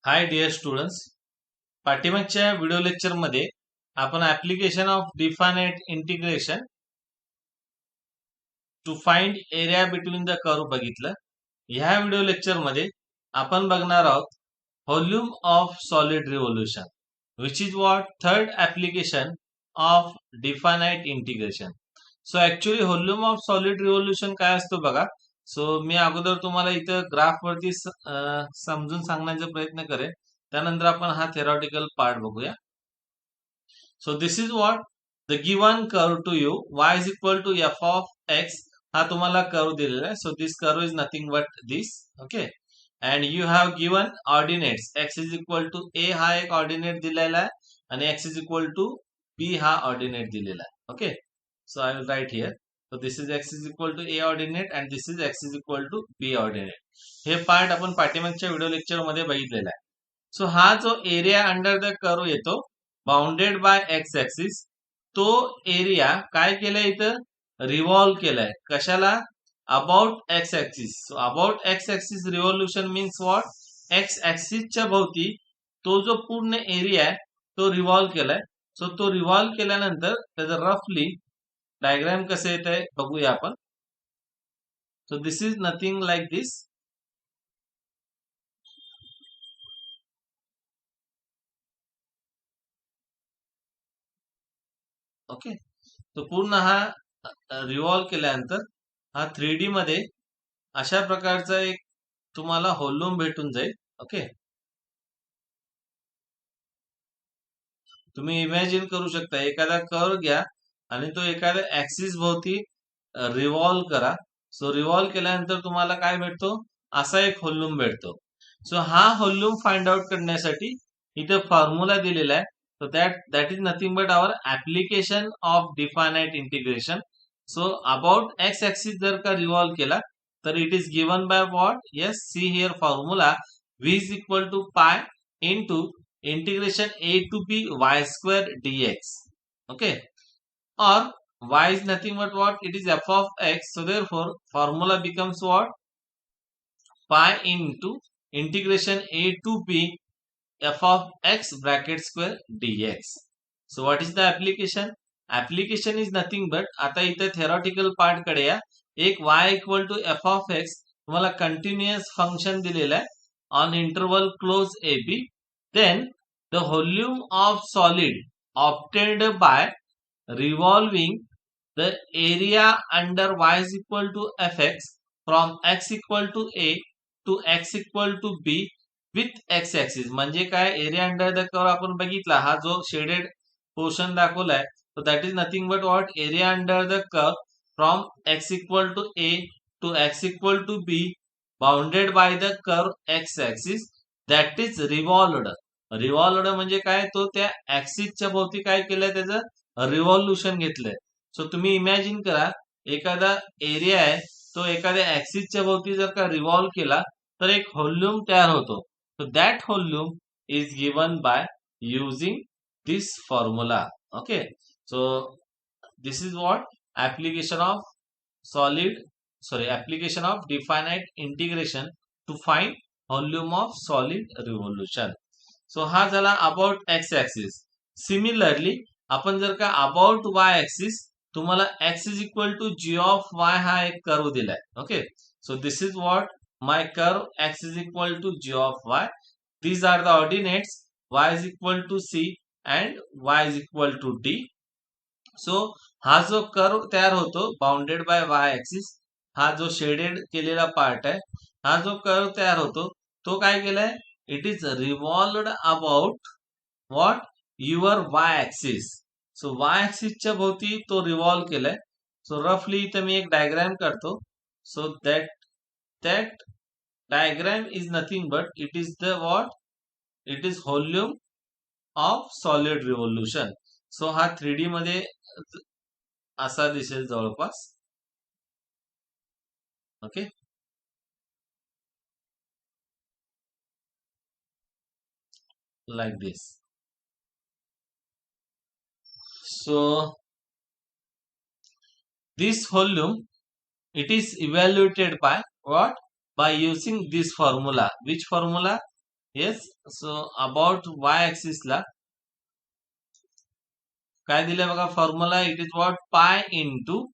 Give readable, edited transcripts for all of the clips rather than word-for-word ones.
हाय dear students. पाठीमागच्या video लेक्चरमध्ये आपण application of definite integration to find area between the curve बघितलं. ह्या व्हिडिओ लेक्चरमध्ये आपण बघणार आहोत volume of solid revolution which is what third application of definite integration. So actually volume of solid revolution काय असतो बघा. सो मी अगोदर तुम्हाला इथं ग्राफवरती समजून सांगण्याचा प्रयत्न करेन. त्यानंतर आपण हा थेरॉटिकल पार्ट बघूया. So this is what the given curve to you y is equal to f of x हा तुम्हाला कर्व दिलेला आहे. So this curve is nothing but this. Okay. And you have given ordinates x is equal to a हा एक ordinate दिलेला आहे आणि x is equal to b हा ऑर्डिनेट दिलेला आहे. Okay. So I will write here. So this is x is equal to a ordinate and this is x is equal to b ordinate. हे part आपण पाठीमागच्या video lecture मध्ये बघितलेला आहे. So हा जो एरिया अंडर द कर्व येतो bounded by x axis, तो एरिया काय केलाय इथं रिव्हॉल्व केलाय. कशाला? About x axis. So about x axis revolution means what x ऍक्सिसच्या भोवती तो जो पूर्ण एरिया आहे तो रिव्हॉल्व केलाय. सो तो रिव्हॉल्व केल्यानंतर त्याचं रफली डायग्राम कसं येत आहे बघूया आपण. सो this is nothing like this. Okay. तो पूर्ण हा रिव्हॉल्व केल्यानंतर हा 3D मध्ये अशा प्रकारचा एक तुम्हाला व्हॉल्यूम भेटून जाईल. ओके. तुम्ही इमॅजिन करू शकता एखादा कर्व घ्या आणि तो एखाद्या ऍक्सिस भोवती रिव्हॉल्व करा. सो रिव्हॉल्व केल्यानंतर तुम्हाला काय भेटतो? असा एक व्हॉल्यूम भेटतो. सो हा व्हॉल्यूम फाइंड आउट करण्यासाठी इथे फॉर्म्युला दिलेला आहे. So that is nothing but our application of definite integration. So about x axis जर का रिव्हॉल्व केला तर it is given by what? Yes, see here formula v is equal to pi into integration a to b y square dx. Okay. Or y is nothing but what? It is f of x. So therefore formula becomes what? Pi into integration a to b f of x bracket square dx. So what is the application? Application is nothing but आता इथे theoretical part कडे या. एक y equal to f of x तुम्हाला continuous function दिलेला आहे on interval close ab. Then the volume of solid obtained by revolving the area under y is equal to fx from x equal to a to x equal to b with x axis. म्हणजे काय? Area under the curve आपण बघितला. हा जो shaded portion दाखवलाय so that is nothing but what? Area under the curve from x equal to a to x equal to b bounded by the curve x axis that is revolved. रिव्हॉल्वड म्हणजे काय? तो त्या ऍक्सिसच्या भोवती काय केलंय? त्याचं revolution घेतलंय. सो तुम्ही इमॅजिन करा एखादा एरिया आहे तो एखाद्या ऍक्सिसच्या भोवती जर का रिव्हॉल्व केला तर एक व्हॉल्यूम तयार होतो. So that volume is given by using this formula. Okay. So this is what application of application of definite integration to find volume of solid revolution. So हा झाला अबाउट एक्स ऍक्सिस. सिमिलरली आपण जर का about y axis तुम्हाला x is equal to g of y हा एक curve दिलाय. Okay. So this is what my curve x is equal to g of y. These are the ordinates y is equal to c and y is equal to d. So हा जो curve तयार होतो bounded by Y axis, हा जो shaded केलेला part आहे, हा जो कर्व तयार होतो तो काय केलाय? It is revolved about what? Your y axis. So y axis च्या भोवती तो रिव्हॉल्व केलाय. सो रफली इथं मी एक डायग्राम काढतो. सो that diagram is nothing but it is the what? It is volume of solid revolution. सो हा 3D मध्ये असा दिसेल जवळपास. Okay. Like this. So this volume, it is evaluated by what? By using this formula. Which formula? Yes. So about y ऍक्सिसला काय दिलंय बघा formula. It is what pi into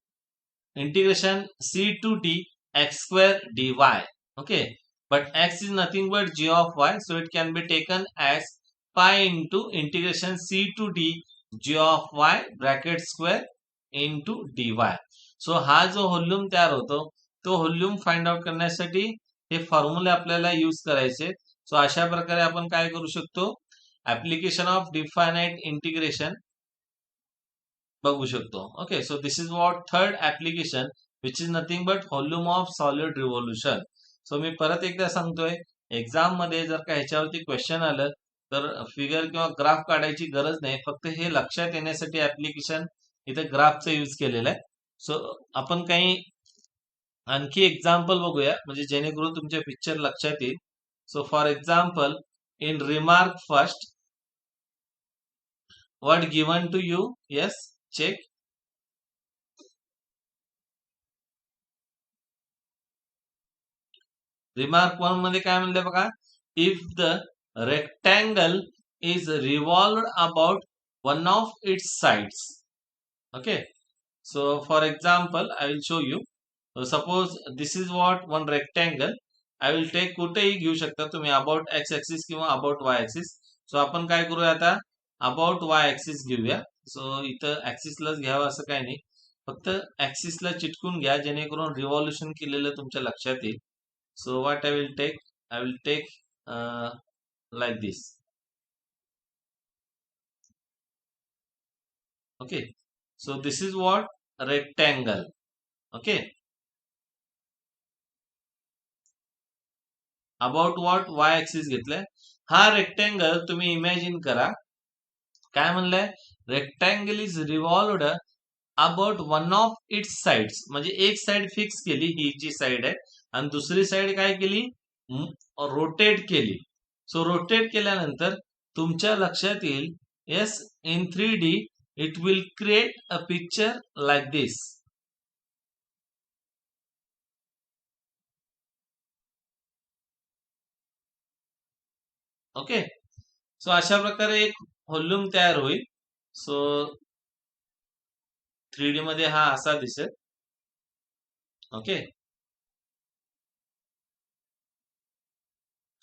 integration c to d x square dy. Okay, but x is nothing but g of y, so it can be taken as pi into integration c to d g of y bracket square into dy. सो हा जो volume तयार होतो तो volume find out करण्यासाठी हे फॉर्म्युले आपल्याला use करायचे. सो अशा प्रकारे आपण काय करू शकतो, ऍप्लिकेशन ऑफ डिफायनाइट इंटिग्रेशन बघू शकतो. Okay, so this is what third application which is nothing but volume of solid revolution. So मी परत एकदा सांगतोय, एक्झाम मध्ये जर का ह्याच्यावरती क्वेश्चन आलं तर फिगर किंवा ग्राफ काढायची गरज नाही, फक्त हे लक्षात येण्यासाठी ऍप्लिकेशन इथे ग्राफचं यूज केलेलं आहे. सो आपण काही आणखी एक्झाम्पल बघूया म्हणजे जेणेकरून तुमच्या पिक्चर लक्षात येईल. So for example, in remark first, what given to you? Yes, check. Remark 1 मध्ये काय म्हणले बघा, if the rectangle is revolved about one of its sides. Okay, so for example I will show you. Suppose this is what one rectangle. I will take, कुठेही घेऊ शकता तुम्ही, about x axis किंवा about y axis. सो आपण काय करूया आता, अबाउट वाय ऍक्सिस घेऊया. सो इथं ऍक्सिसलाच घ्यावं असं काही नाही, फक्त ऍक्सिसला चिटकून घ्या जेणेकरून रिव्हॉल्युशन केलेलं तुमच्या लक्षात येईल. So what I will take like this. Okay, so this is what rectangle. Okay, about what y axis घेतलाय. हा रेक्टँगल तुम्ही इमॅजिन करा, काय म्हणलंय, rectangle is revolved about one of its sides. म्हणजे एक साइड फिक्स केली, ही जी साइड आहे, आणि दुसरी साइड काय केली, रोटेट केली. सो रोटेट केल्यानंतर तुमच्या लक्षात येईल, yes, in 3D it will create a picture like this. Okay, so अशा प्रकारे एक व्हॉल्यूम तयार होईल. सो 3D मध्ये हा असा दिसेल. Okay,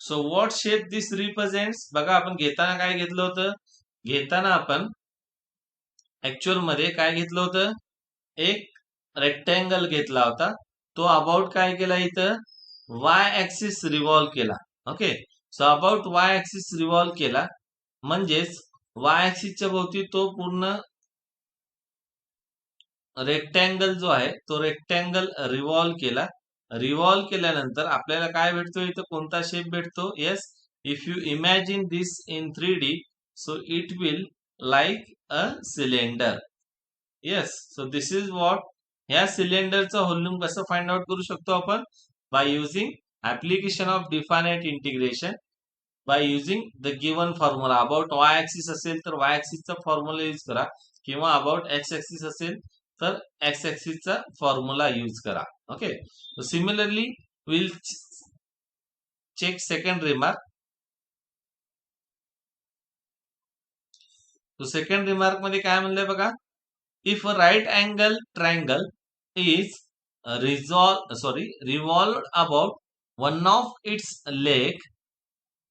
so what shape this represents. बघा आपण घेताना काय घेतलं होतं, घेताना आपण ऍक्च्युअल मध्ये काय घेतलं होतं, एक रेक्टँगल घेतला होता. तो अबाउट काय केला, इथं वाय ऍक्सिस रिव्हॉल्व केला. Okay, so about y axis revolve केला म्हणजेच वाय ऍक्सिसच्या भोवती तो पूर्ण रेक्टँगल जो आहे तो रेक्टँगल रिव्हॉल्व केला. रिव्हॉल्व केल्यानंतर आपल्याला काय भेटतो, इथं कोणता शेप भेटतो, yes, if you imagine this in 3D, so it will like a cylinder. Yes, so this is what. ह्या सिलेंडरचं व्हॉल्यूम कसं फाइंड आउट करू शकतो आपण, by using application of definite integration, by using the given formula. About y axis असेल तर वाय ऍक्सिसचा formula use करा, किंवा about x axis असेल तर एक्स ऍक्सिसचा फॉर्म्युला यूज करा. Okay, similarly will check second remark. तो सेकंड रिमार्क मध्ये काय म्हणलंय बघा, if a right angle triangle is revolved about one of its leg,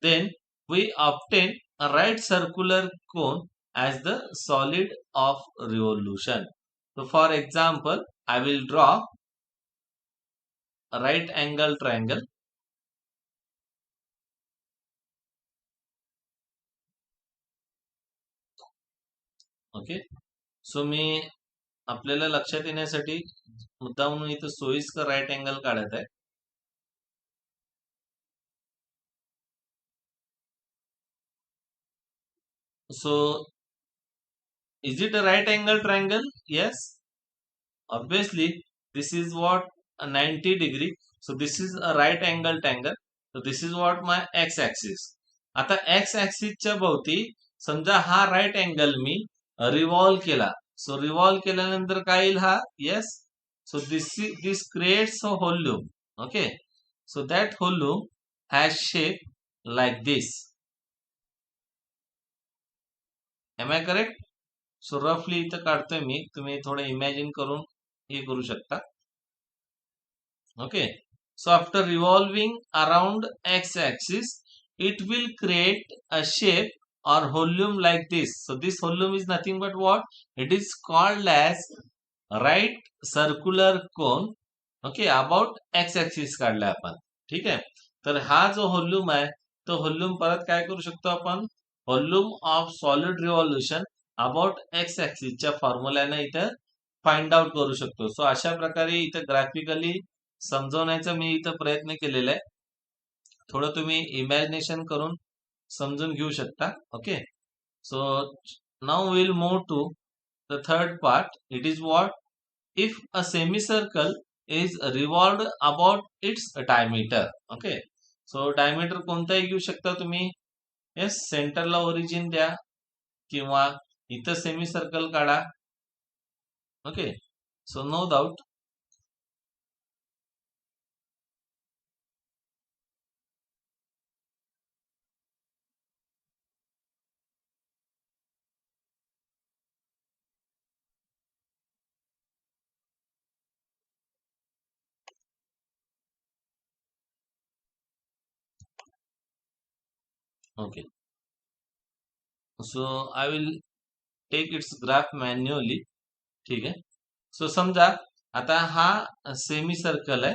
then we obtain a right circular cone as the solid of revolution. So for example, I will draw a right angle triangle. Okay, so मी आपल्याला लक्षात येण्यासाठी मुद्दा म्हणून इथं सोयीस्कर right angle काढत आहे. सो is it a right angle triangle? Yes, obviously this is what a 90 degree. So this is a right angle triangle. So this is what my x axis. आता x axis च्या भोवती समजा हा right angle मी revolve केला. सो revolve केल्यानंतर काय येईल, हा, yes, so this creates a volume. Okay, so that volume has shape like this. Am I correct? सो रफली इथं काढतोय मी, तुम्ही थोडं इमॅजिन करून हे करू शकता. Okay, so after revolving around x-axis, it will create a shape or volume like this. So this volume is nothing but what? It is called as right circular cone. Okay, about x-axis काढलाय आपण. ठीक आहे. तर हा जो volume आहे तो volume परत काय करू शकतो आपण? Volume of solid revolution about x ऍक्सिसच्या फॉर्म्युल्याने इथं फाइंड आउट करू शकतो. सो अशा प्रकारे इथं ग्राफिकली समजवण्याचा मी इथं प्रयत्न केलेला आहे. थोडं तुम्ही इमॅजिनेशन करून समजून घेऊ शकता. Okay, so now will move to the third part. It is what? If a semicircle is revolved about its diameter. Okay, so diameter कोणताही घेऊ शकता तुम्ही. येस, सेंटरला ओरिजिन द्या किंवा इथं सेमीसर्कल काढा. Okay, so no doubt. Okay, so I will take its graph manually. ठीक आहे. सो समजा आता हा सेमी सर्कल आहे.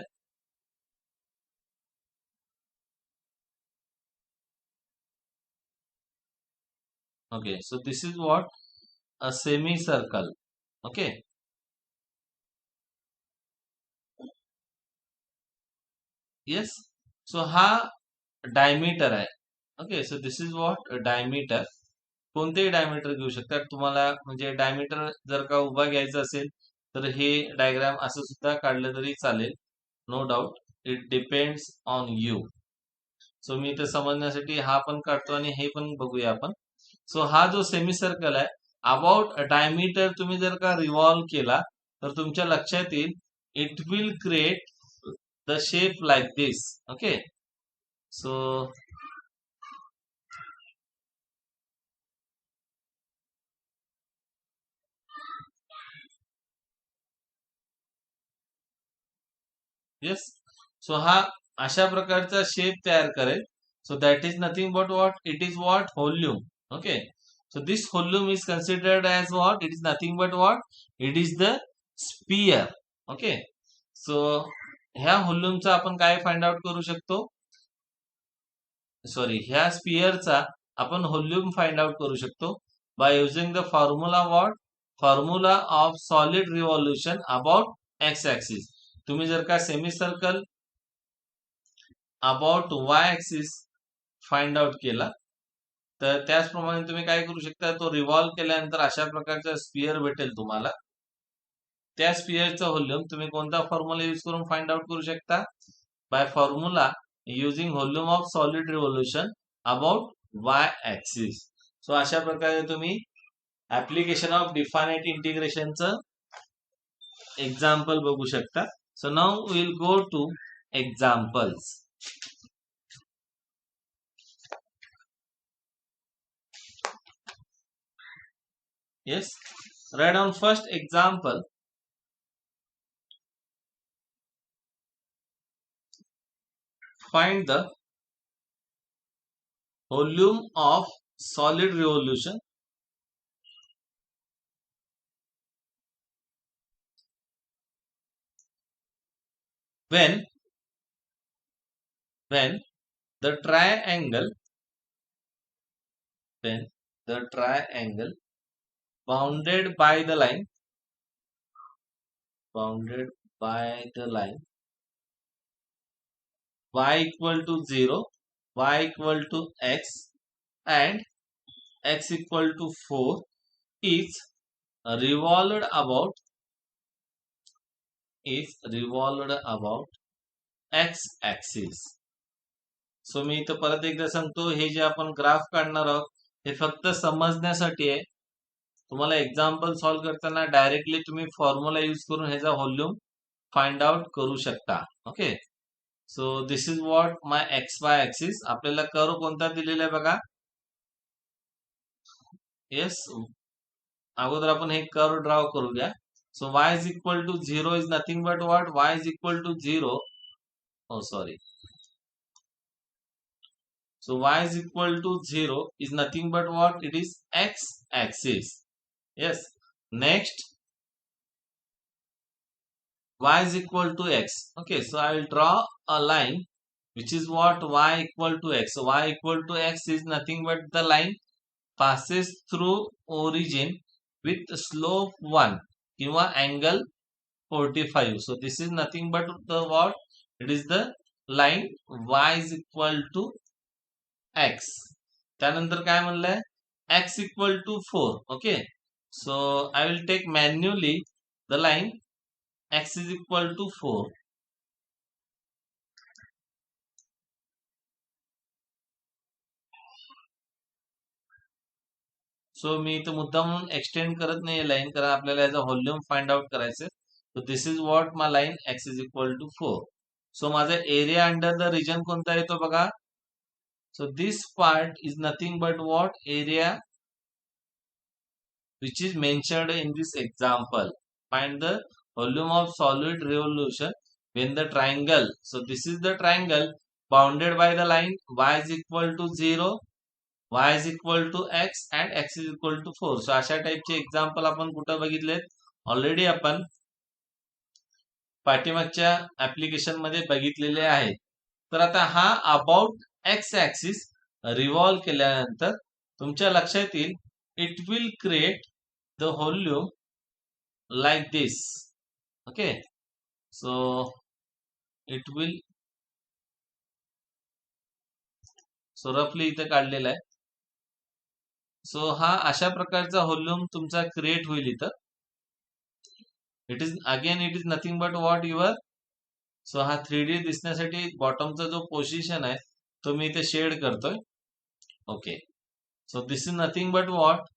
Okay, so this is what? A semicircle. Okay, yes. So हा डायमीटर आहे. Okay, so this is what? Diameter. कोणतेही diameter घेऊ शकता तुम्हाला. म्हणजे डायमीटर जर का उभा घ्यायचा असेल तर हे डायग्राम असं सुद्धा काढलं तरी चालेल. No doubt, it depends on you. So मी इथे समजण्यासाठी हा पण काढतो आणि हे पण बघूया आपण. सो हा जो सेमी सर्कल आहे अबाउट डायमीटर तुम्ही जर का रिव्हॉल्व केला तर तुमच्या लक्षात येईल it will create the shape like this. Okay, so yes, so हा अशा प्रकारचा शेप तयार करेल. So that is nothing but what? It is what? Volume. Okay, so this volume is considered as what? It is nothing but what? It is the sphere. Okay, so ह्या व्हॉल्यूमचा आपण काय find out करू शकतो? Sorry, ह्या स्पियरचा आपण volume find out करू शकतो by using the formula what? Formula of solid revolution about x axis. तुम्ही जर का semi circle about y axis find out केला तर त्याचप्रमाणे तुम्ही काय करू शकता? तो रिव्हॉल्व केल्यानंतर अशा प्रकारचा स्पियर भेटेल तुम्हाला. त्या स्पियरचा व्हॉल्यूम तुम्ही कोणता फॉर्म्युला यूज करून फाइंड आउट करू शकता? By formula using volume of solid revolution about y axis. So अशा प्रकारे तुम्ही ऍप्लिकेशन ऑफ डिफायनाइट इंटिग्रेशनचं एक्झाम्पल बघू शकता. So now will go to examples. Yes, write down first example. Find the volume of solid revolution when the triangle bounded by the line y equal to 0, y equal to x and x equal to 4 is revolved about x axis. सो मी इथं परत एकदा सांगतो, हे जे आपण graph काढणार आहोत हे फक्त समजण्यासाठी आहे. तुम्हाला एक्झाम्पल सॉल्व्ह करताना डायरेक्टली तुम्ही फॉर्म्युला यूज करून ह्याचा व्हॉल्यूम फाइंड आउट करू शकता. Okay, so this is what my x y axis. आपल्याला कर्व कोणता दिलेला आहे बघा. येस, अगोदर आपण हे कर्व ड्रॉ करूया. So y is equal to 0 is nothing but what, y is equal to 0. Oh, sorry. So y is equal to 0 is nothing but what? It is x axis. Yes. Next, y is equal to x. Okay, so I will draw a line which is what? Y equal to x. So y equal to x is nothing but the line passes through origin with slope 1 किंवा angle 45. So this is nothing but the what? It is the line y is equal to x. त्यानंतर काय म्हणलंय? x equal to 4. Okay. So I will take manually the line x is equal to 4. सो मी इथं मुद्दाम म्हणून extend करत नाही line, कारण आपल्याला याचा व्हॉल्यूम फाइंड आउट करायचं. So this is what my line x is equal to 4. So माझा एरिया अंडर द रिजन कोणता येतो बघा. So this part is nothing but what? Area which is mentioned in this example. Find the volume of solid revolution when the triangle. So this is the triangle bounded by the line y is equal to 0, y is equal to x and x is equal to 4. So अशा टाइपचे example आपण कुठं बघितलेत? Already आपण पाठीमागच्या application मध्ये बघितलेले आहेत. तर आता हा अबाउट एक्स ऍक्सिस रिव्हॉल्व केल्यानंतर तुमच्या लक्षात येईल it will create the volume like this. Okay, so it will, so roughly इथे काढलेला आहे. सो हा अशा प्रकारचा व्हॉल्यूम तुमचा क्रिएट होईल इथं. It is again it is nothing but what your. So हा 3D दिसण्यासाठी बॉटमचा जो पोझिशन आहे तो मी इथे शेड करतोय. Okay, so this is nothing but what?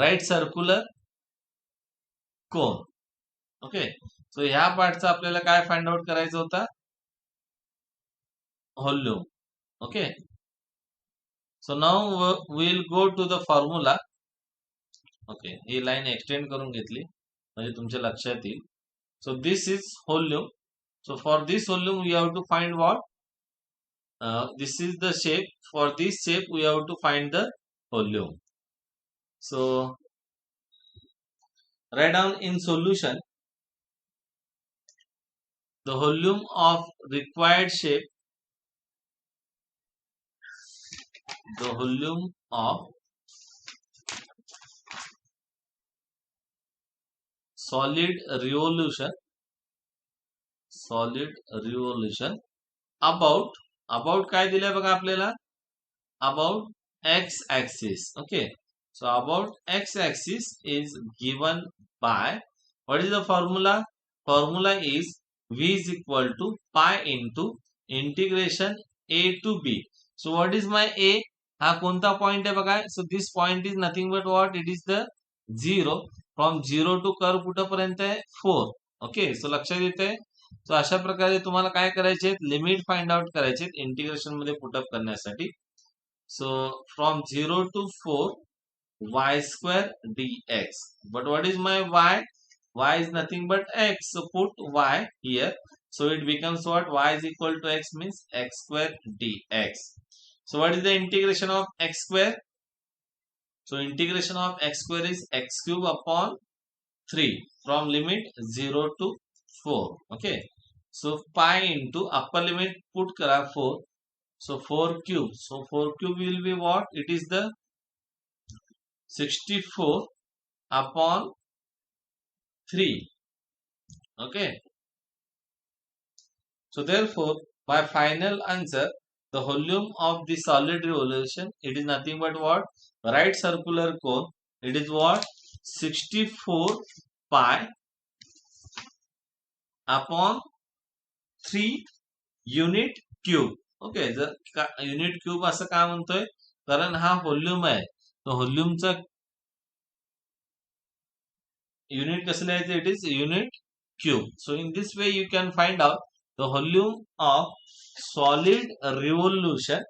Right circular cone. Okay, so ह्या पार्टचा आपल्याला काय फाइंड आउट करायचं होता? Volume. Okay, so now will go to the formula. Okay, ही लाईन एक्सटेंड करून घेतली म्हणजे तुमच्या लक्षात येईल. So this is volume. So for this volume we have to find what? This is the shape. For this shape we have to find the volume. So write down in solution the volume of required shape, the volume of solid revolution about काय दिलंय बघा आपल्याला? about x axis. Okay, so about x axis is given by, what is the formula? Formula is v is equal to pi into integration a to b. So what is my a? हा कोणता point आहे बघा. So this point is nothing but what? It is the 0. From 0 to curve कुठपर्यंत आहे? 4. Okay, so लक्षात येते. सो अशा प्रकारे तुम्हाला काय करायचे? लिमिट फाइंड आउट करायचे इंटिग्रेशन मध्ये पुटअप करण्यासाठी. So from 0 to 4 y square dx. But what is my y? Y is nothing but x. So put y here. So it becomes what? Y is equal to x means x square dx. So what is the integration of x square? So integration of x square is x cube upon 3 from limit 0 to 4. Okay. So pi into upper limit put kara 4. So 4 cube. So 4 cube will be what? It is the 64 upon 3. Okay. So therefore, my final answer, the volume of the solid revolution, it is nothing but what? Right circular cone. It is what? 64 pi upon 3 unit cube. Okay, जर unit cube असं का म्हणतोय? कारण हा volume आहे. तो व्हॉल्यूमचा unit कसं लिहायचं? It is unit cube. So in this way you can find out the volume of solid revolution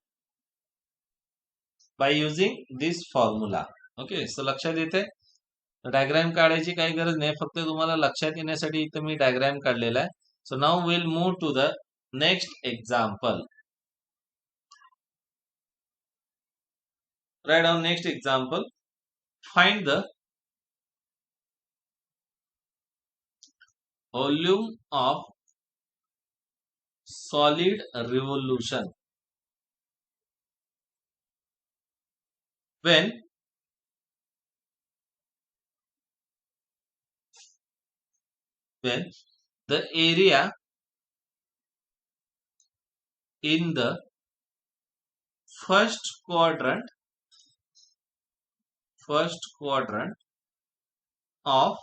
by using this formula. Okay, so लक्षात येते. डायग्राम काढायची काही गरज नाही, फक्त तुम्हाला लक्षात येण्यासाठी इथं मी डायग्राम काढलेला आहे. So now will move to the next example. Write down next example. Find the volume of solid revolution when the area in the first quadrant of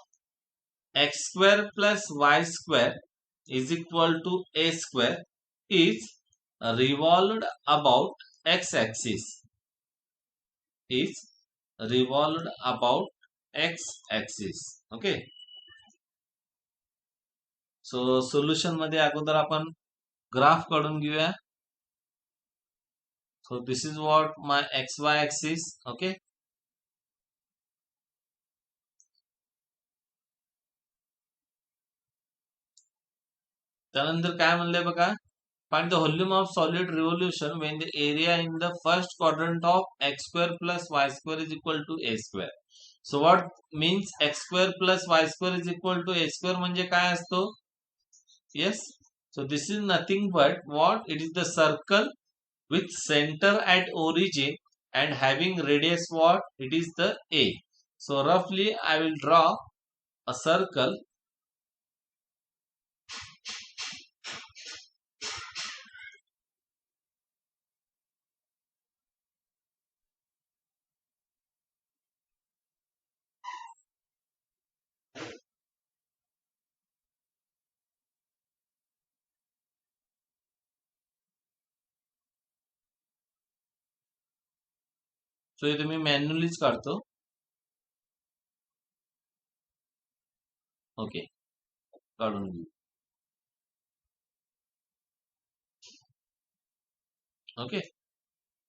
x square plus y square is equal to a square is revolved about x axis. Is revolved about x axis. Okay, so solution मध्ये अगोदर आपण graph काढून घेऊया. सो this is what my x y axis. Okay, त्यानंतर काय म्हणलंय बघा. Find the volume of solid revolution when the area in the first quadrant of x square plus y square is equal to a square. So what means x square plus y square is equal to a square म्हणजे काय असतो? Yes. So this is nothing but what? It is the circle with center at origin and having radius what? It is the a. So roughly I will draw a circle. सो इथे मी मॅन्युअलीच काढतो. Okay, काढून घेऊ. Okay,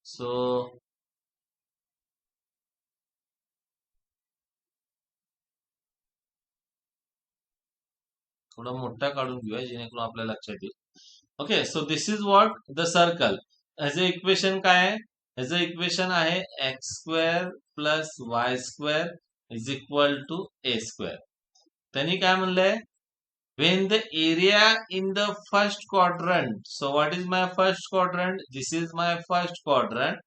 सो थोडा मोठा काढून घेऊया जेणेकरून आपल्या लक्षात येईल. Okay, so this is what the circle. ह्याचं इक्वेशन काय आहे? ह्याचं इक्वेशन आहे x square plus y square is equal to a square. त्यांनी काय म्हणलंय? When the area in the first quadrant, so what is my first quadrant? This is my first quadrant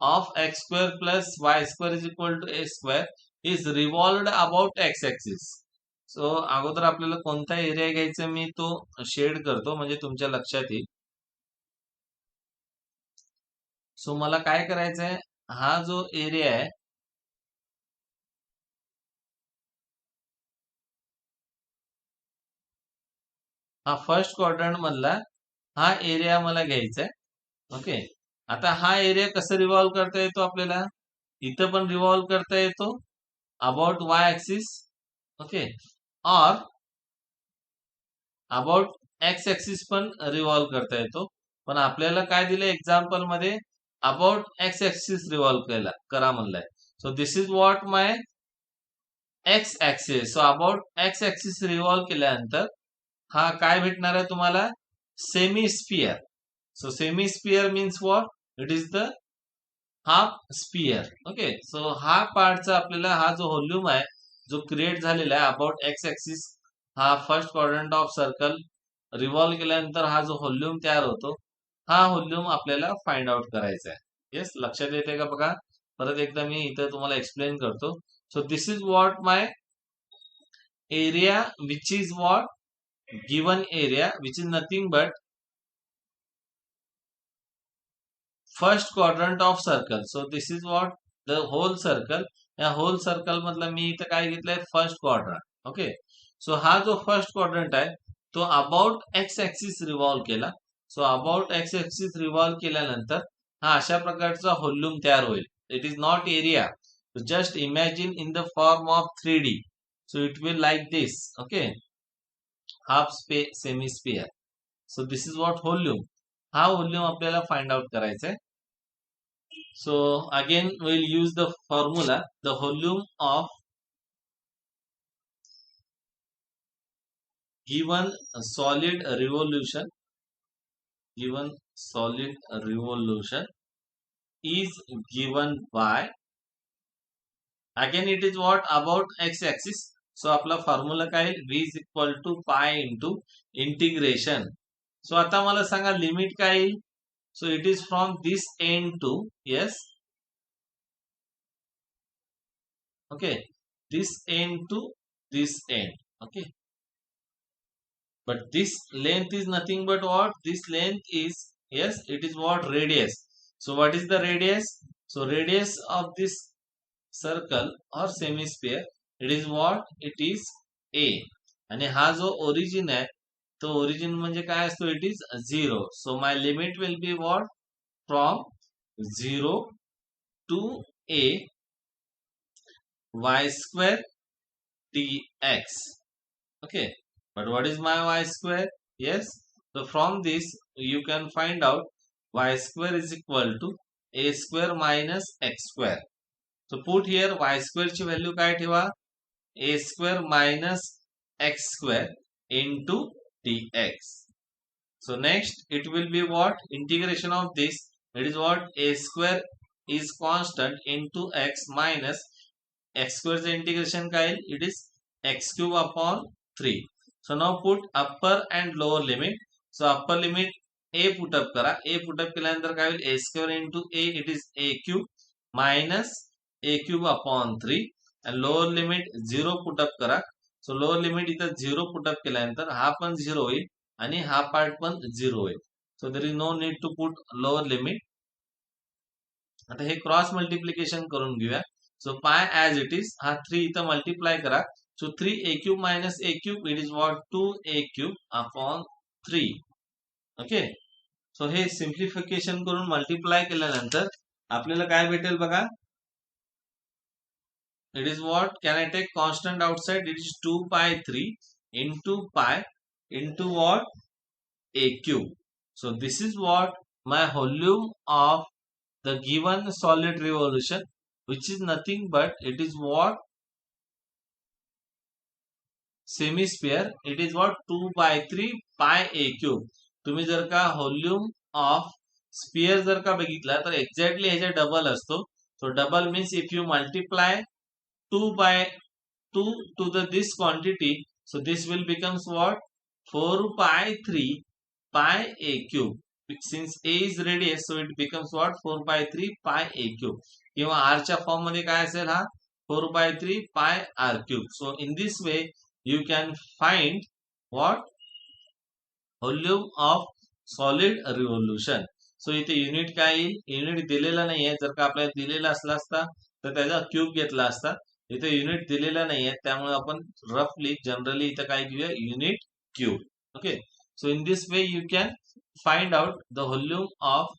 of x square plus y square is equal to a square is revolved about x axis. सो अगोदर आपल्याला कोणता area घ्यायचा मी तो shade करतो म्हणजे तुमच्या लक्षात येईल. सो मला काय करायचंय, हा जो एरिया आहे हा फर्स्ट क्वाड्रंट मधला हा एरिया मला घ्यायचा आहे. ओके, आता हा एरिया कसं रिव्हॉल्व करता येतो आपल्याला? इथं पण रिव्हॉल्व करता येतो अबाउट वाय ऍक्सिस. ओके, और अबाउट एक्स ऍक्सिस पण रिव्हॉल्व करता येतो. पण आपल्याला काय दिलं एक्झाम्पल मध्ये? अबाउट एक्स ऍक्सिस रिव्हॉल्व करा म्हणलाय. So this is what my x axis. So about x axis revolve केल्यानंतर हा काय भेटणार आहे तुम्हाला? Semi sphere. So semi sphere means what? It is the half sphere. Okay, so हा पार्टचा आपल्याला हा जो व्हॉल्यूम आहे जो क्रिएट झालेला आहे अबाउट एक्स ऍक्सिस, हा first quadrant of circle revolve केल्यानंतर हा जो व्हॉल्यूम तयार होतो हा व्हॉल्यूम आपल्याला फाइंड आउट करायचा आहे. येस, लक्षात येते का बघा? परत एकदा मी इथं तुम्हाला एक्सप्लेन करतो. सो this is what my area which is what given area which is nothing but first quadrant of circle. So this is what the whole circle. या होल सर्कल मधला मी इथं काय घेतलंय? First quadrant. ओके, सो हा जो first quadrant आहे तो about x axis revolve केला. So about x axis revolve केल्यानंतर हा अशा प्रकारचा व्हॉल्यूम तयार होईल. It is not area. Just imagine in the form of 3D. So it will like this. Okay, half semi sphere. So this is what volume. हा volume आपल्याला find out करायचा आहे. So again will use the formula. The volume of given solid revolution, given solid revolution is given by, again it is what about x axis. So आपला formula काय आहे, v is equal to pi into integration. सो आता मला सांगा limit काय येईल. So it is from this end to, yes, okay, this end to this end, okay, but this length is nothing but what, this length is, yes, it is what, radius. So what is the radius? So radius of this circle or semisphere, it is what, it is a. आणि हा जो origin आहे तो origin म्हणजे काय असतो, it is 0. So my limit will be what, from 0 to a y square dx. Okay, but what is my y square? Yes, so from this you can find out y square is equal to a square minus x square. So put here y square ची value काय ठेवा, a square minus x square into dx. So next it will be what, integration of this, it is what, a square is constant into x minus x square चे integration काय, it is x cube upon 3. So now put upper and lower limit. So upper limit a put up करा, a put up केल्यानंतर काय होईल, a square into a, it is a cube minus a cube upon 3, and lower limit 0 put up करा. So lower limit इथं 0 put up केल्यानंतर हा पण 0 होईल आणि हा पार्ट पण 0 होईल. So there is no need to put lower limit. आता हे क्रॉस मल्टिप्लिकेशन करून घेऊया. So pi as it is, हा 3 इथं मल्टिप्लाय करा. So 3a cube minus a cube, it is what, 2a cube upon 3. Okay, so हे simplification करून multiply केल्यानंतर आपल्याला काय भेटेल बघा, it is what, can I take constant outside, it is 2 pi 3 into pi into what, a cube. So this is what my volume of the given solid revolution, which is nothing but it is what, semisphere, it is what, 2 by 3 pi a cube. तुम्ही जर का volume of spear जर का बघितला तर exactly ह्याच्या double असतो. सो double means if you multiply 2 by 2 to the this quantity, so this will becomes what, 4 pi 3 pi a cube. Since a is radius, so it becomes what, 4 by 3 pi a cube. किंवा r च्या form मध्ये काय असेल हा, 4 by 3 pi r cube. So in this way you can find what, volume of solid revolution. So इथे unit काय येईल, unit दिलेला नाहीये. जर का आपल्याला दिलेला असला असता तर त्याचा क्यूब घेतला असता. इथे युनिट दिलेला नाहीये, त्यामुळे आपण रफली जनरली इथं काय घेऊया, unit cube. Okay, so in this way you can find out the volume of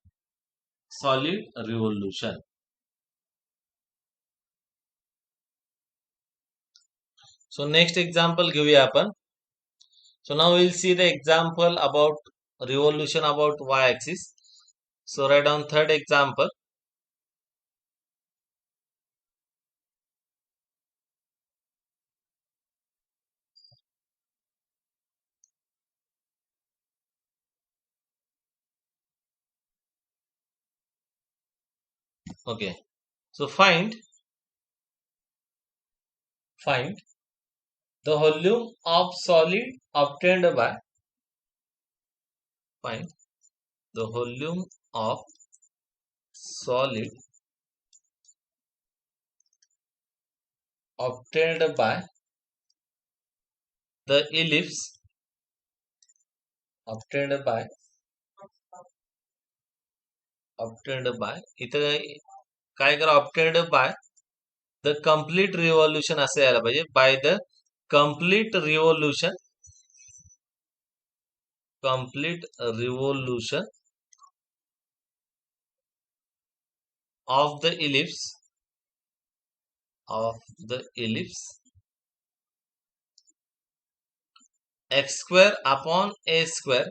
solid revolution. So next example घेऊया आपण. So now we'll see the example about revolution about y-axis. So write down third example. Okay. So find the volume of solid obtained by, find the volume of solid obtained by the ellipse, obtained by इथं काय करा, obtained by the complete revolution असं यायला पाहिजे, by the complete revolution of the ellipse x square upon a square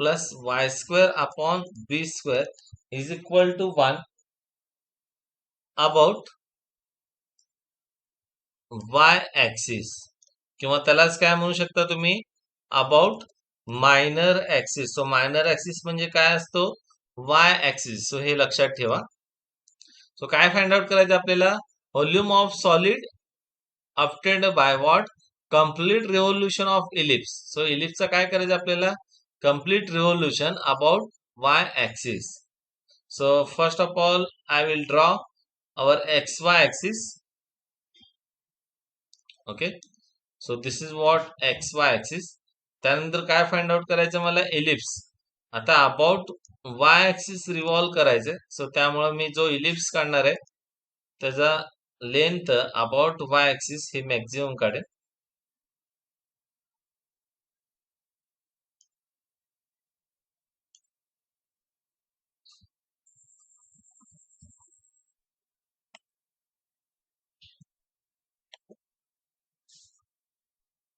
plus y square upon b square is equal to 1 about y axis, किंवा त्यालाच काय म्हणू शकता तुम्ही, about minor axis. So minor axis म्हणजे काय असतो, वाय ऍक्सिस. सो हे लक्षात ठेवा. सो काय फाइंड आउट करायचं आपल्याला, volume of solid obtained by what, complete revolution of ellipse. So ellipse काय करायचं आपल्याला, complete revolution about y axis. So first of all I will draw our xy axis. Okay, so this is what xy axis. त्यानंतर काय find out करायचं मला, ellipse. आता about y axis revolve करायचंय. सो त्यामुळे मी जो इलिप्स काढणार आहे त्याचा लेंथ अबाउट वाय ऍक्सिस हे मॅक्झिमम काढेल.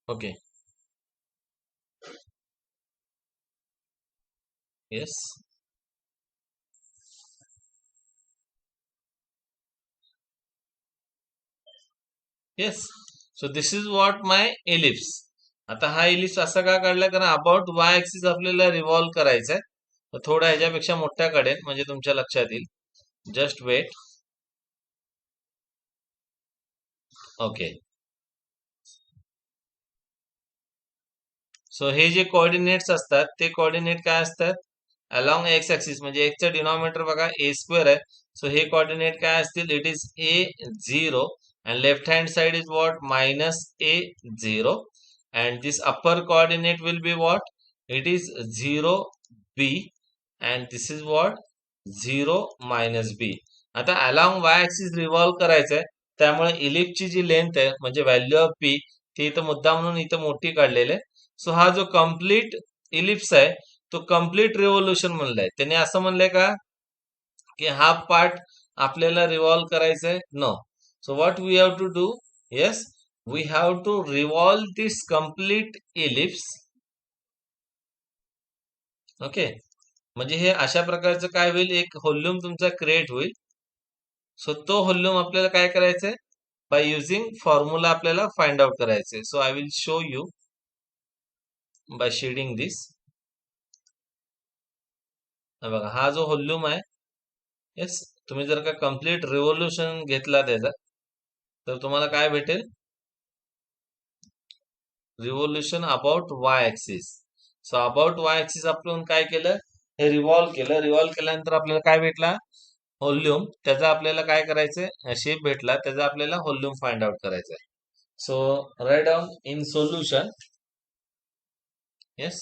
Okay, yes, yes. So this is what my ellipse. आता हा इलिप्स असा का काढला, कारण अबाउट वाय ऍक्सिस आपल्याला रिव्हॉल्व करायचा आहे. तर थोडा ह्याच्यापेक्षा मोठ्या काढेल म्हणजे तुमच्या लक्षात येईल. Just wait. ओके, सो हे जे कोऑर्डिनेट्स असतात ते कोऑर्डिनेट काय असतात, अलॉंग एक्स ऍक्सिस. म्हणजे एक्सचं डिनॉमिनेटर बघा ए स्क्वेअर आहे. सो हे कोऑर्डिनेट काय असतील, it is a 0 and left hand side is what, minus a 0, and this upper coordinate will be what, it is 0 b, and this is what, 0 minus b. आता along y axis revolve करायचंय, त्यामुळे इलिप्सची जी length आहे म्हणजे value of p ती इथं मुद्दा म्हणून इथं मोठी काढलेली आहे. सो हा जो कम्प्लीट इलिप्स आहे तो कम्प्लीट रिव्होल्यूशन म्हणलाय. त्याने असं म्हणलंय का की हा पार्ट आपल्याला रिव्हॉल्व करायचा आहे, no. So what we have to do, yes, we have to revolve this complete ellipse. Okay, म्हणजे हे अशा प्रकारचं काय होईल, एक व्हॉल्यूम तुमचा क्रिएट होईल. सो तो व्हॉल्यूम आपल्याला काय करायचंय, बाय युझिंग फॉर्म्युला आपल्याला फाइंड आउट करायचंय. So I will show you by shading this. बघा हा जो व्हॉल्यूम आहे, येस, तुम्ही जर का कम्प्लीट रिव्होल्यूशन घेतला त्याचा तर तुम्हाला काय भेटेल, revolution about y axis. So about y axis आपण काय केलं, हे रिव्हॉल्व केलं. रिव्हॉल्व केल्यानंतर आपल्याला काय भेटला, व्हॉल्यूम. त्याचा आपल्याला काय करायचंय, शेप भेटला, त्याचा आपल्याला व्हॉल्यूम फाइंड आउट करायचा आहे. So right down in solution, yes,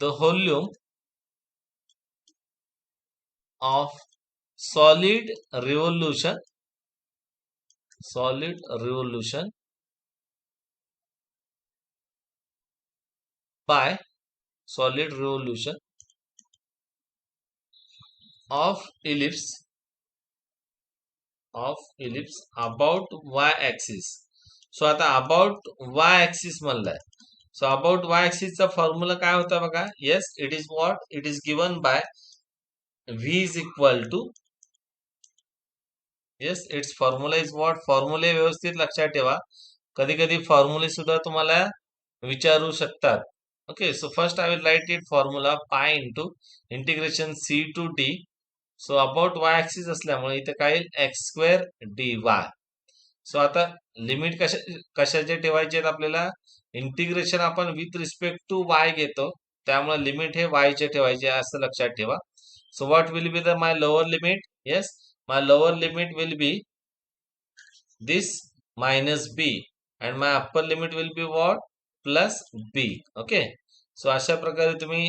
the volume of solid revolution by solid revolution of ellipse about y axis. So आता अबाउट y axis म्हणलाय. सो अबाउट y axis चा formula काय होता बघा, yes, it is what, it is given by v is equal to, yes, it's formula is what, फॉर्म्युले व्यवस्थित लक्षात ठेवा. कधी कधी फॉर्म्युले सुद्धा तुम्हाला विचारू शकतात. Okay, so first I will write it formula pi into integration c to d. So about y axis असल्यामुळे इथे काय येईल, एक्स स्क्वेअर डी वाय. सो आता लिमिट कशाचे ठेवायचे आहेत आपल्याला, इंटिग्रेशन आपण विथ रिस्पेक्ट टू वाय घेतो त्यामुळे लिमिट हे वाय चे ठेवायचे असं लक्षात ठेवा. So what will be the my lower limit, yes, my lower limit will be this minus b and my upper limit will be what, plus b. Okay, so अशा प्रकारे तुम्ही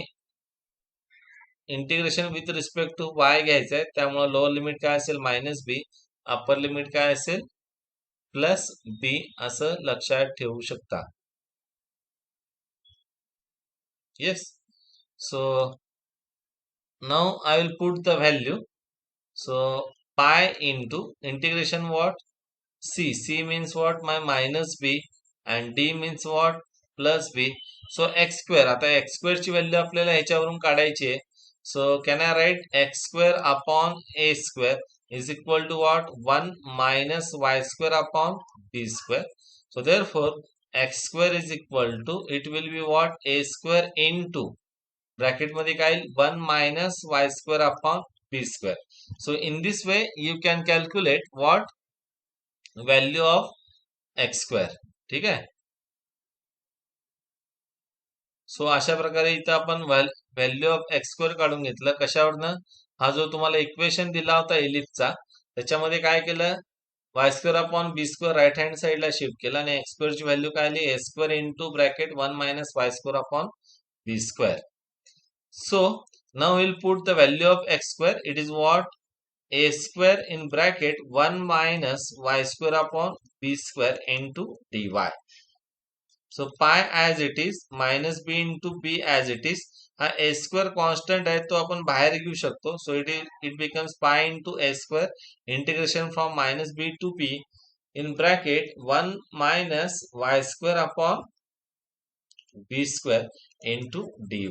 integration with respect to y घ्यायचं आहे. त्यामुळे lower limit काय असेल, minus B, upper limit काय असेल, प्लस बी, असं लक्षात ठेवू शकता. Yes, so now I will put the value. So pi into integration what, c means what, my minus b, and d means what, plus b. So x square, आता x square ची value आपल्याला ह्याच्यावरून काढायची आहे. So can I write x square upon a square is equal to what 1 minus y square upon b square. So therefore x square is equal to it will be what a square into bracket मध्ये काय येईल 1 minus y square upon b square. So in this way you can calculate what value of x square. ठीक आहे. सो अशा प्रकारे इथं आपण value of x square काढून घेतलं. कशावरनं? हा जो तुम्हाला इक्वेशन दिला होता एलिफचा, त्याच्यामध्ये काय केलं, y square upon b square right hand साईडला शिफ्ट केला आणि एक्स स्क्वेअरची व्हॅल्यू काय आली a square into bracket 1 minus y square upon b square. So now will put the value of x square. It is what a square in bracket 1 minus y square upon b square into d y. So pi as it is minus b into b as it is. हा ए square constant आहे तो आपण बाहेर घेऊ शकतो. So it becomes pi into a square integration from minus b to b in bracket 1 minus y square upon b square into dy.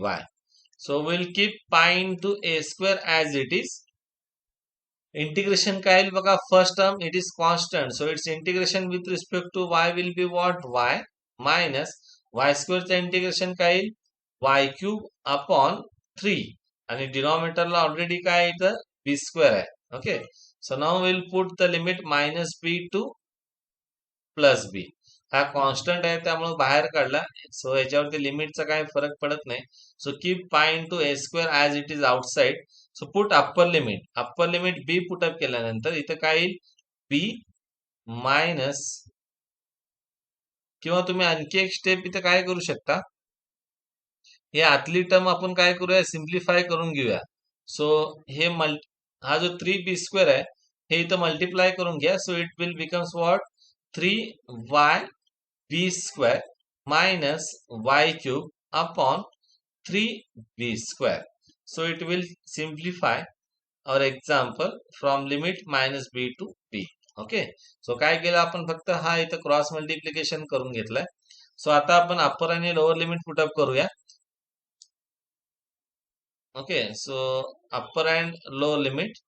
So we'll keep pi into a square as it is. Integration काय येईल बघा, first term it is constant, so it's integration with respect to y will be what y minus y स्क्वेअरचं integration काय येईल y cube upon 3 आणि डिनॉमिनेटरला already काय इथं b square आहे. Okay. So now will put the limit minus b to plus b. हा constant आहे त्यामुळे बाहेर काढला. सो याच्यावरती लिमिटचा काही फरक पडत नाही. So keep pi into a square as it is outside. So put upper limit b put up केल्यानंतर इथं काय येईल बी मायनस, किंवा तुम्ही आणखी एक स्टेप इथं काय करू शकता, हे आतली टर्म आपण काय करूया सिम्प्लिफाय करून घेऊया. सो हे हा जो 3b स्क्वेअर आहे हे इथं मल्टिप्लाय करून घ्या. सो it will becomes what 3y b square minus y cube upon 3b square. So it will simplify our example from limit minus b to b. Okay. So काय केलं आपण फक्त हा इथं क्रॉस मल्टिप्लिकेशन करून घेतलाय. सो आता आपण अप्पर आणि लोअर लिमिट पुटअप करूया. Okay. So upper and lower limit,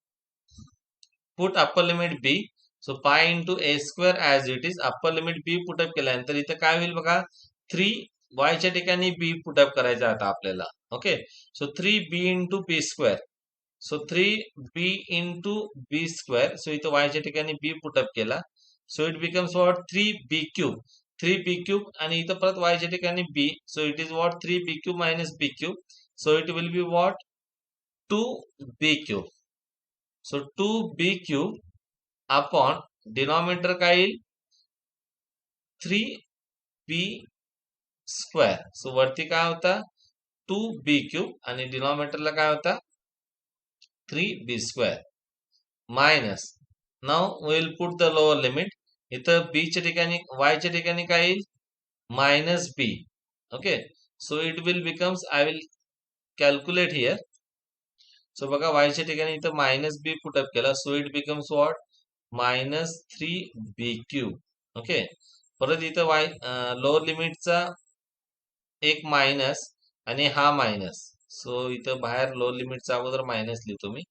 put upper limit b. So pi into a square as it is. Upper limit b put up केल्यानंतर इथं काय होईल बघा 3y ठिकाणी बी पुटअप करायचं आता आपल्याला. ओके. सो 3b इंटू बी स्क्वेअर. सो 3b इंटू बी स्क्वेअर. सो इथं y ठिकाणी बी पुटअप केला. So it becomes what 3b cube. 3b cube आणि इथं परत y ठिकाणी b. So it is what 3b cube minus b cube. So it will be what 2b cube. So 2b cube upon denominator काय येईल 3b square. सो वरती काय होता 2b cube आणि डिनॉमिनेटरला काय होता 3b square minus. Now will put the lower limit. इथं b च्या ठिकाणी y च्या ठिकाणी काय येईल minus b. Okay. So it will becomes, I will calculate here. So बघा y च्या ठिकाणी इथं मायनस b पुटअप केला. So it becomes what minus 3b cube. Okay. परत इथं लोअर लिमिटचा एक मायनस आणि हा मायनस. सो इथं बाहेर लोअर लिमिटचा अगोदर मायनस लिहितो मी,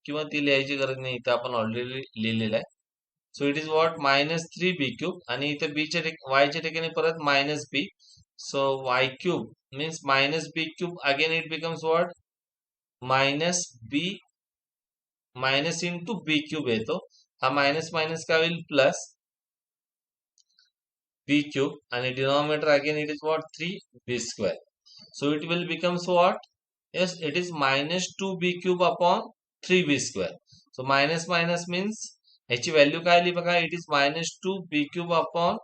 किंवा ती लिहायची गरज नाही, इथं आपण ऑलरेडी लिहिलेलं आहे. So it is what minus 3b cube आणि इथं y च्या ठिकाणी परत minus b. So y cube means minus b cube. Again it becomes what minus b minus into b cube येतो. हा मायनस मायनस काय होईल प्लस बी क्यूब आणि denominator again it is what 3b square. So it will becomes what, yes it is minus 2b cube upon 3b square. So minus minus means ह्याची value काय आली बघा, it इज minus 2b cube upon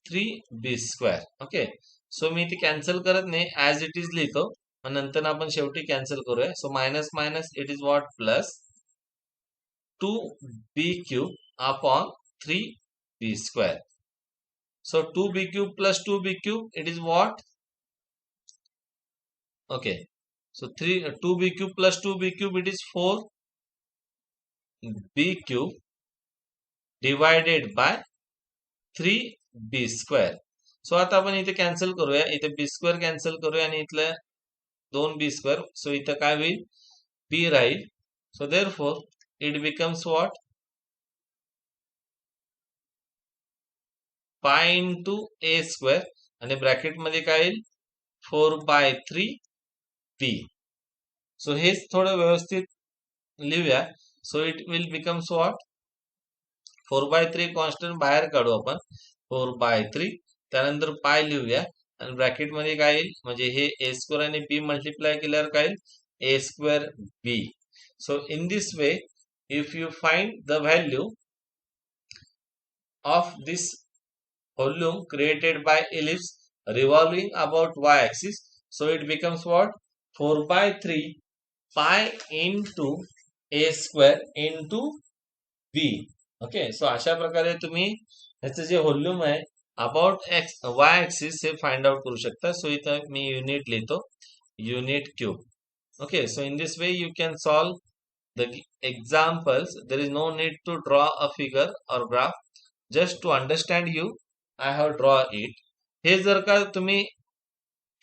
3b square. Okay. So मी इथे cancel करत नाही, as it is लिहितो, मग नंतर आपण शेवटी कॅन्सल करूया. सो minus minus it is what plus 2b cube upon 3b square. So 2b cube plus 2b cube, it is what? Okay. So 2b cube plus 2b cube, it is 4b cube divided by 3b square. सो आता आपण इथे cancel करूया, इथे B square cancel करूया आणि इथलं 2b². सो इथं काय होईल, बी राहील. So therefore it becomes what, pi into a square आणि ब्रॅकेट मध्ये काय येईल, 4/3b. सो हेच थोडं व्यवस्थित लिहूया. So it will becomes what, 4/3 constant बाहेर काढू आपण, 4/3. त्यानंतर पाय लिहूया आणि ब्रॅकेट मध्ये काय येईल, म्हणजे हे ए स्क्वेअर आणि बी मल्टिप्लाय केल्यावर काय येईल, a square b. So in this way if you find the value of this volume created by ellipse revolving about y-axis, so it becomes what, 4/3 pi into a square into b. Okay, so अशा प्रकारे तुम्ही ह्याचं जे volume आहे about x y axis हे find out करू शकता. So इथं मी युनिट लिहितो, unit cube. Okay, so in this way you can solve the examples. There is no need to draw a figure or graph. Just to understand you, I have draw it. हे जर का तुम्ही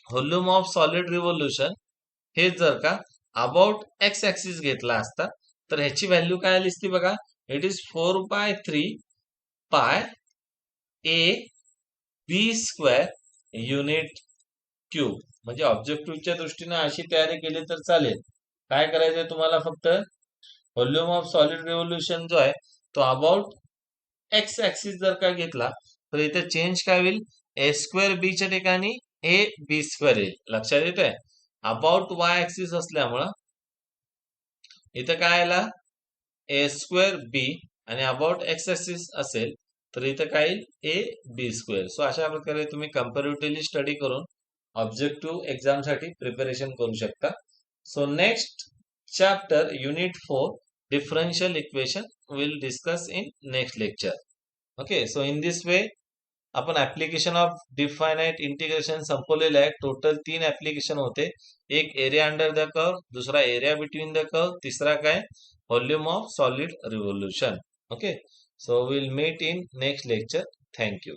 volume of solid revolution हे जर का about x axis घेतला असता तर ह्याची value काय आली असती बघा, it is 4/3 pi a b square unit cube. म्हणजे ऑब्जेक्टिव्हच्या दृष्टीने अशी तयारी केली तर चालेल. काय करायचंय तुम्हाला, फक्त व्हॉल्यूम ऑफ सॉलिड रिव्होल्यूशन जो आहे तो अबाउट एक्स ऍक्सिस जर का घेतला तर इथे चेंज काय होईल, ए स्क्वेअर बी च्या ठिकाणी ए बी स्क्वेअर येईल. लक्षात येतंय, अबाउट वाय ऍक्सिस असल्यामुळं इथं काय आला, ए स्क्वेअर बी, आणि अबाउट एक्स ऍक्सिस असेल तर इथं काय येईल, ए बी स्क्वेअर. सो अशा प्रकारे तुम्ही कम्पॅरेटिव्हली स्टडी करून ऑब्जेक्टिव्ह एक्झाम साठी प्रिपरेशन करू शकता. So next chapter unit 4 differential equation we'll discuss in next lecture. Okay, so in this way आपण ऍप्लिकेशन ऑफ डिफायनाइट इंटिग्रेशन संपवलेलं आहे. टोटल 3 ऍप्लिकेशन होते, एक एरिया अंडर द कर्व, दुसरा एरिया बिटवीन द कर्व, तिसरा काय, volume of solid revolution. Okay, so will meet in next lecture. Thank you.